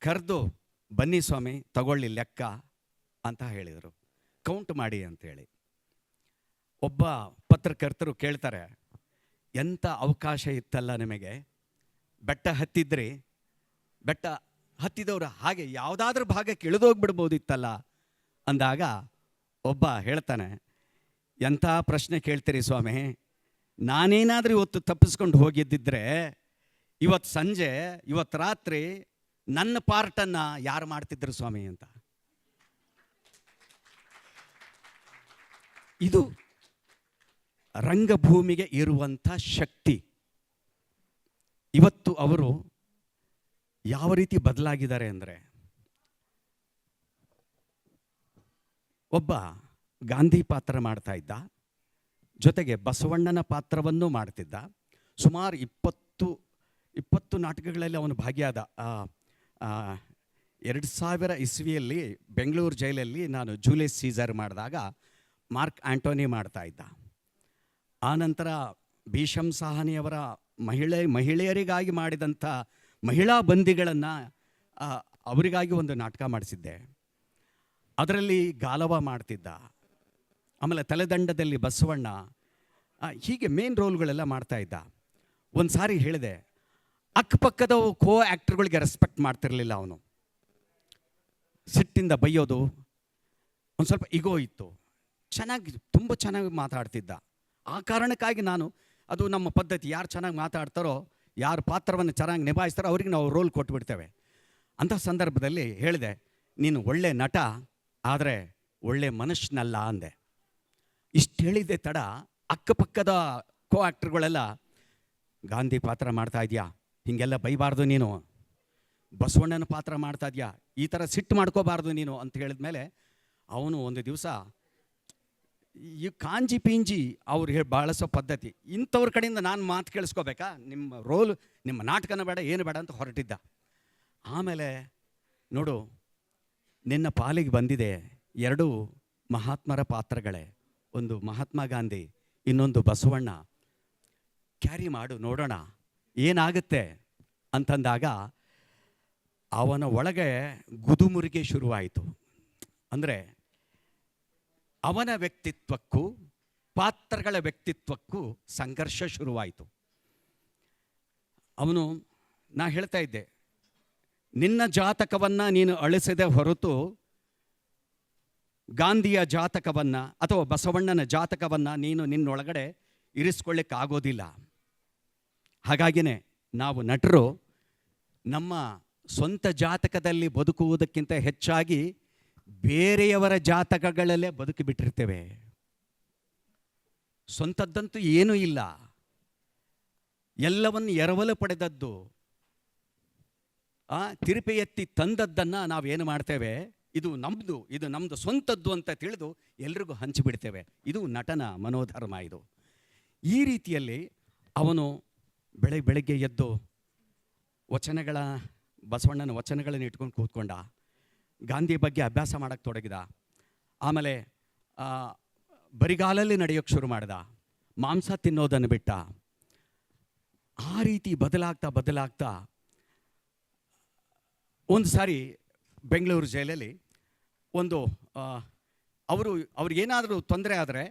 ಕರೆದು, ಬನ್ನಿ ಸ್ವಾಮಿ ತಗೊಳ್ಳಿ ಲೆಕ್ಕ ಅಂತ ಹೇಳಿದರು, ಕೌಂಟ್ ಮಾಡಿ ಅಂತೇಳಿ. ಒಬ್ಬ ಪತ್ರಕರ್ತರು ಕೇಳ್ತಾರೆ, ಎಂಥ ಅವಕಾಶ ಇತ್ತಲ್ಲ ನಿಮಗೆ, ಬೆಟ್ಟ ಹತ್ತಿದ್ರಿ, ಬೆಟ್ಟ ಹತ್ತಿದವರು ಹಾಗೆ ಯಾವುದಾದ್ರೂ ಭಾಗಕ್ಕೆ ಇಳಿದೋಗ್ಬಿಡ್ಬೋದಿತ್ತಲ್ಲ ಅಂದಾಗ ಒಬ್ಬ ಹೇಳ್ತಾನೆ, ಎಂಥ ಪ್ರಶ್ನೆ ಕೇಳ್ತೀರಿ ಸ್ವಾಮಿ, ನಾನೇನಾದರೂ ಇವತ್ತು ತಪ್ಪಿಸ್ಕೊಂಡು ಹೋಗಿದ್ದಿದ್ರೆ ಇವತ್ತು ಸಂಜೆ ಇವತ್ತು ರಾತ್ರಿ ನನ್ನ ಪಾರ್ಟನ್ನು ಯಾರು ಮಾಡ್ತಿದ್ರು ಸ್ವಾಮಿ ಅಂತ. ಇದು ರಂಗಭೂಮಿಗೆ ಇರುವಂಥ ಶಕ್ತಿ. ಇವತ್ತು ಅವರು ಯಾವ ರೀತಿ ಬದಲಾಗಿದ್ದಾರೆ ಅಂದರೆ, ಒಬ್ಬ ಗಾಂಧಿ ಪಾತ್ರ ಮಾಡ್ತಾ ಇದ್ದ, ಜೊತೆಗೆ ಬಸವಣ್ಣನ ಪಾತ್ರವನ್ನು ಮಾಡ್ತಿದ್ದ. ಸುಮಾರು 20 ನಾಟಕಗಳಲ್ಲಿ ಅವನು ಭಾಗಿಯಾದ. 2000 ಇಸ್ವಿಯಲ್ಲಿ ಬೆಂಗಳೂರು ಜೈಲಲ್ಲಿ ನಾನು ಜೂಲಿಯಸ್ ಸೀಸರ್ ಮಾಡಿದಾಗ ಮಾರ್ಕ್ ಆಂಟೋನಿ ಮಾಡ್ತಾ ಇದ್ದ. ಆನಂತರ ಭೀಷಮ್ ಸಾಹನಿಯವರ ಮಹಿಳೆಯರಿಗಾಗಿ ಮಾಡಿದಂಥ ಮಹಿಳಾ ಬಂದಿಗಳನ್ನು ಅವರಿಗಾಗಿ ಒಂದು ನಾಟಕ ಮಾಡಿಸಿದ್ದೆ. ಅದರಲ್ಲಿ ಗಾಲವ ಮಾಡ್ತಿದ್ದ. ಆಮೇಲೆ ತಲೆದಂಡದಲ್ಲಿ ಬಸವಣ್ಣ, ಹೀಗೆ ಮೇನ್ ರೋಲ್ಗಳೆಲ್ಲ ಮಾಡ್ತಾ ಇದ್ದ. ಒಂದು ಸಾರಿ ಹೇಳಿದೆ, ಅಕ್ಕಪಕ್ಕದ ಕೋ ಆ್ಯಕ್ಟರ್ಗಳಿಗೆ ರೆಸ್ಪೆಕ್ಟ್ ಮಾಡ್ತಿರಲಿಲ್ಲ ಅವನು. ಸಿಟ್ಟಿಂದ ಬೈಯೋದು, ಒಂದು ಸ್ವಲ್ಪ ಇಗೋ ಇತ್ತು. ತುಂಬ ಚೆನ್ನಾಗಿ ಮಾತಾಡ್ತಿದ್ದ. ಆ ಕಾರಣಕ್ಕಾಗಿ ನಾನು, ಅದು ನಮ್ಮ ಪದ್ಧತಿ, ಯಾರು ಚೆನ್ನಾಗಿ ಮಾತಾಡ್ತಾರೋ, ಯಾರು ಪಾತ್ರವನ್ನು ಚೆನ್ನಾಗಿ ನಿಭಾಯಿಸ್ತಾರೋ ಅವ್ರಿಗೆ ನಾವು ರೋಲ್ ಕೊಟ್ಬಿಡ್ತೇವೆ. ಅಂಥ ಸಂದರ್ಭದಲ್ಲಿ ಹೇಳಿದೆ, ನೀನು ಒಳ್ಳೆ ನಟ, ಆದರೆ ಒಳ್ಳೆ ಮನುಷ್ಯನಲ್ಲ ಅಂದೆ. ಇಷ್ಟು ಹೇಳಿದ್ದೆ ತಡ ಅಕ್ಕಪಕ್ಕದ ಕೋ ಆ್ಯಕ್ಟರ್ಗಳೆಲ್ಲ, ಗಾಂಧಿ ಪಾತ್ರ ಮಾಡ್ತಾ ಇದೆಯಾ, ಹೀಗೆಲ್ಲ ಬೈಬಾರ್ದು ನೀನು, ಬಸವಣ್ಣನ ಪಾತ್ರ ಮಾಡ್ತಾ ಇದೆಯಾ, ಈ ಥರ ಸಿಟ್ಟು ಮಾಡ್ಕೋಬಾರ್ದು ನೀನು ಅಂತ ಹೇಳಿದ್ಮೇಲೆ ಅವನು ಒಂದು ದಿವಸ ಈ ಕಾಂಜಿ ಪಿಂಜಿ ಅವ್ರು ಬಳಸೋ ಪದ್ಧತಿ, ಇಂಥವ್ರ ಕಡೆಯಿಂದ ನಾನು ಮಾತು ಕೇಳಿಸ್ಕೋಬೇಕಾ, ನಿಮ್ಮ ರೋಲ್ ನಿಮ್ಮ ನಾಟಕನ ಬೇಡ ಏನು ಬೇಡ ಅಂತ ಹೊರಟಿದ್ದ. ಆಮೇಲೆ ನೋಡು, ನಿನ್ನ ಪಾಲಿಗೆ ಬಂದಿದೆ 2 ಮಹಾತ್ಮರ ಪಾತ್ರಗಳೇ, ಒಂದು ಮಹಾತ್ಮ ಗಾಂಧಿ, ಇನ್ನೊಂದು ಬಸವಣ್ಣ, ಕ್ಯಾರಿ ಮಾಡು ನೋಡೋಣ ಏನಾಗುತ್ತೆ ಅಂತಂದಾಗ ಅವನ ಒಳಗೆ ಗುದುಮುರಿಗೆ ಶುರುವಾಯಿತು. ಅಂದರೆ ಅವನ ವ್ಯಕ್ತಿತ್ವಕ್ಕೂ ಪಾತ್ರಗಳ ವ್ಯಕ್ತಿತ್ವಕ್ಕೂ ಸಂಘರ್ಷ ಶುರುವಾಯಿತು. ಅವನು, ನಾ ಹೇಳ್ತಾ ಇದ್ದೆ, ನಿನ್ನ ಜಾತಕವನ್ನು ನೀನು ಅಳಿಸದೆ ಹೊರತು ಗಾಂಧಿಯ ಜಾತಕವನ್ನು ಅಥವಾ ಬಸವಣ್ಣನ ಜಾತಕವನ್ನು ನೀನು ನಿನ್ನೊಳಗಡೆ ಇರಿಸ್ಕೊಳ್ಳಿಕ್ಕಾಗೋದಿಲ್ಲ. ಹಾಗಾಗಿಯೇ ನಾವು ನಟರು ನಮ್ಮ ಸ್ವಂತ ಜಾತಕದಲ್ಲಿ ಬದುಕುವುದಕ್ಕಿಂತ ಹೆಚ್ಚಾಗಿ ಬೇರೆಯವರ ಜಾತಕಗಳಲ್ಲೇ ಬದುಕಿಬಿಟ್ಟಿರ್ತೇವೆ. ಸ್ವಂತದ್ದಂತೂ ಏನೂ ಇಲ್ಲ, ಎಲ್ಲವನ್ನು ಎರವಲು ಪಡೆದದ್ದು, ತಿರುಪೆ ಎತ್ತಿ ತಂದದ್ದನ್ನು ನಾವೇನು ಮಾಡ್ತೇವೆ, ಇದು ನಮ್ಮದು ಸ್ವಂತದ್ದು ಅಂತ ತಿಳಿದು ಎಲ್ರಿಗೂ ಹಂಚಿಬಿಡ್ತೇವೆ. ಇದು ನಟನ ಮನೋಧರ್ಮ. ಇದು ಈ ರೀತಿಯಲ್ಲಿ ಅವನು ಬೆಳಗ್ಗೆ ಎದ್ದು ಬಸವಣ್ಣನ ವಚನಗಳನ್ನು ಇಟ್ಕೊಂಡು ಕೂತ್ಕೊಂಡ, ಗಾಂಧಿ ಬಗ್ಗೆ ಅಭ್ಯಾಸ ಮಾಡೋಕ್ಕೆ ತೊಡಗಿದ. ಆಮೇಲೆ ಬರಿಗಾಲಲ್ಲಿ ನಡೆಯೋಕ್ಕೆ ಶುರು ಮಾಡ್ದ, ಮಾಂಸ ತಿನ್ನೋದನ್ನು ಬಿಟ್ಟ. ಆ ರೀತಿ ಬದಲಾಗ್ತಾ ಒಂದು ಸಾರಿ ಬೆಂಗಳೂರು ಜೈಲಲ್ಲಿ ಒಂದು ಅವ್ರಿಗೇನಾದರೂ ತೊಂದರೆ ಆದರೆ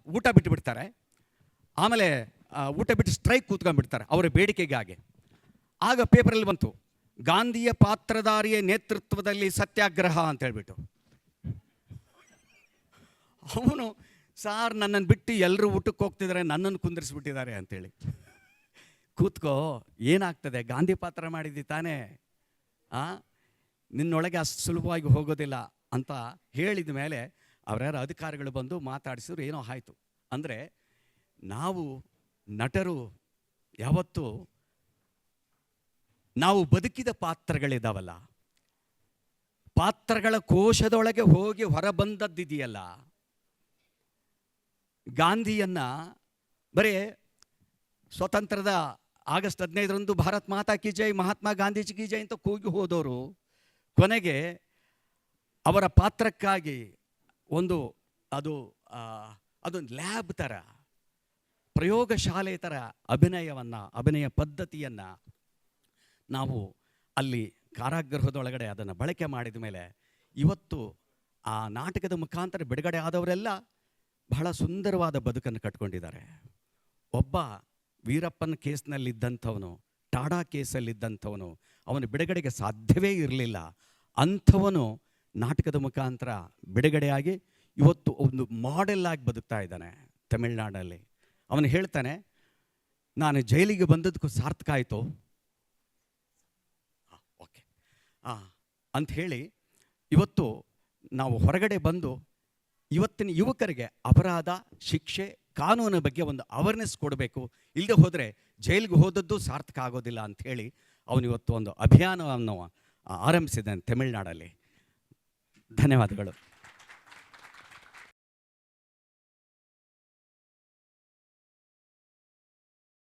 ಊಟ ಬಿಟ್ಟುಬಿಡ್ತಾರೆ. ಆಮೇಲೆ ಊಟ ಬಿಟ್ಟು ಸ್ಟ್ರೈಕ್ ಕೂತ್ಕೊಂಡ್ಬಿಡ್ತಾರೆ ಅವರ ಬೇಡಿಕೆಗಾಗಿ. ಆಗ ಪೇಪರಲ್ಲಿ ಬಂತು, ಗಾಂಧಿಯ ಪಾತ್ರಧಾರಿಯ ನೇತೃತ್ವದಲ್ಲಿ ಸತ್ಯಾಗ್ರಹ ಅಂತ ಹೇಳ್ಬಿಟ್ಟು. ಅವನು ಸಾರ್ ನನ್ನನ್ನು ಬಿಟ್ಟು ಎಲ್ಲರೂ ಊಟಕ್ಕೆ ಹೋಗ್ತಿದ್ದಾರೆ, ನನ್ನನ್ನು ಕುಂದಿರಿಸ್ಬಿಟ್ಟಿದ್ದಾರೆ ಅಂತೇಳಿ. ಕೂತ್ಕೋ, ಏನಾಗ್ತದೆ, ಗಾಂಧಿ ಪಾತ್ರ ಮಾಡಿದ್ದಿ ತಾನೇ, ನಿನ್ನೊಳಗೆ ಅಷ್ಟು ಸುಲಭವಾಗಿ ಹೋಗೋದಿಲ್ಲ ಅಂತ ಹೇಳಿದ ಮೇಲೆ ಅವರ್ಯಾರ ಅಧಿಕಾರಿಗಳು ಬಂದು ಮಾತಾಡಿಸಿದ್ರು, ಏನೋ ಆಯಿತು. ಅಂದರೆ ನಾವು ನಟರು ಯಾವತ್ತೂ ನಾವು ಬದುಕಿದ ಪಾತ್ರಗಳಿದ್ದಾವಲ್ಲ, ಪಾತ್ರಗಳ ಕೋಶದೊಳಗೆ ಹೋಗಿ ಹೊರಬಂದದ್ದಿದೆಯಲ್ಲ, ಗಾಂಧಿಯನ್ನ ಬರೀ ಸ್ವತಂತ್ರದ ಆಗಸ್ಟ್ 15ರಂದು ಭಾರತ್ ಮಾತಾ ಕಿ ಜೈ, ಮಹಾತ್ಮ ಗಾಂಧೀಜಿ ಕಿ ಜೈ ಅಂತ ಕೂಗಿ ಹೋದವರು ಕೊನೆಗೆ ಅವರ ಪಾತ್ರಕ್ಕಾಗಿ ಅದೊಂದು ಲ್ಯಾಬ್ ಥರ, ಪ್ರಯೋಗಶಾಲೆ ಥರ ಅಭಿನಯ ಪದ್ಧತಿಯನ್ನು ನಾವು ಅಲ್ಲಿ ಕಾರಾಗೃಹದೊಳಗಡೆ ಅದನ್ನು ಬಳಕೆ ಮಾಡಿದ ಮೇಲೆ ಇವತ್ತು ಆ ನಾಟಕದ ಮುಖಾಂತರ ಬಿಡುಗಡೆ ಆದವರೆಲ್ಲ ಬಹಳ ಸುಂದರವಾದ ಬದುಕನ್ನು ಕಟ್ಕೊಂಡಿದ್ದಾರೆ. ಒಬ್ಬ ವೀರಪ್ಪನ ಕೇಸ್ನಲ್ಲಿದ್ದಂಥವನು, ಟಾಡಾ ಕೇಸಲ್ಲಿದ್ದಂಥವನು, ಅವನು ಬಿಡುಗಡೆಗೆ ಸಾಧ್ಯವೇ ಇರಲಿಲ್ಲ. ಅಂಥವನು ನಾಟಕದ ಮುಖಾಂತರ ಬಿಡುಗಡೆಯಾಗಿ ಇವತ್ತು ಒಂದು ಮಾಡೆಲ್ ಆಗಿ ಬದುಕ್ತಾ ಇದ್ದಾನೆ ತಮಿಳ್ನಾಡಲ್ಲಿ. ಅವನು ಹೇಳ್ತಾನೆ, ನಾನು ಜೈಲಿಗೆ ಬಂದದ್ದಕ್ಕೂ ಸಾರ್ಥಕ ಆಯಿತು ಓಕೆ ಅಂತ ಹೇಳಿ ಇವತ್ತು ನಾವು ಹೊರಗಡೆ ಬಂದು ಇವತ್ತಿನ ಯುವಕರಿಗೆ ಅಪರಾಧ, ಶಿಕ್ಷೆ, ಕಾನೂನಿನ ಬಗ್ಗೆ ಒಂದು ಅವೇರ್ನೆಸ್ ಕೊಡಬೇಕು. ಇಲ್ಲದೆ ಹೋದರೆ ಜೈಲಿಗೆ ಹೋದದ್ದು ಸಾರ್ಥಕ ಆಗೋದಿಲ್ಲ ಅಂಥೇಳಿ ಅವನಿವತ್ತು ಒಂದು ಅಭಿಯಾನವನ್ನು ಆರಂಭಿಸಿದ್ದಾನೆ ತಮಿಳ್ನಾಡಲ್ಲಿ. ಧನ್ಯವಾದಗಳು.